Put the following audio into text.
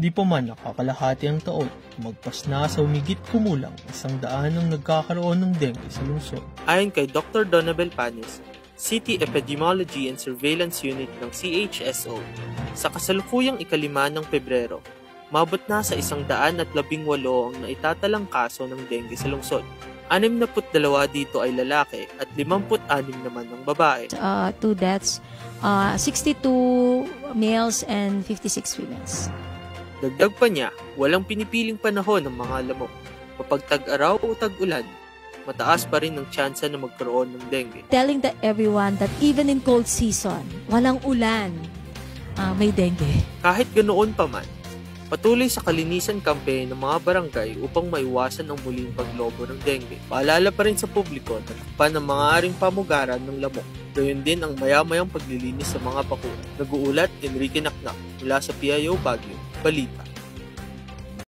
Di pa man nakakalahati ang taon, magpas na sa humigit kumulang 100 ang nagkakaroon ng dengue sa lungsod. Ayon kay Dr. Donabel Panis, City Epidemiology and Surveillance Unit ng CHSO, sa kasalukuyang ika-5 ng Pebrero, mabot na sa 118 ang naitatalang kaso ng dengue sa lungsod. 62 dito ay lalaki at 56 naman ng babae. 2 deaths, 62 males and 56 females. Dagdag pa niya, walang pinipiling panahon ng mga lamok. Kapag tag-araw o tag-ulan, mataas pa rin ang tsansa na magkaroon ng dengue. Telling everyone that even in cold season, walang ulan, may dengue. Kahit ganoon pa man, patuloy sa kalinisan campaign ng mga barangay upang maiwasan ang muling paglobo ng dengue. Paalala pa rin sa publiko na takpan ng mga aring pamugaran ng lamok. Gayon din ang maya-mayang paglilinis sa mga bakuran. Nag-uulat, Enrique Naknak, mula sa PIO Baguio, Balita.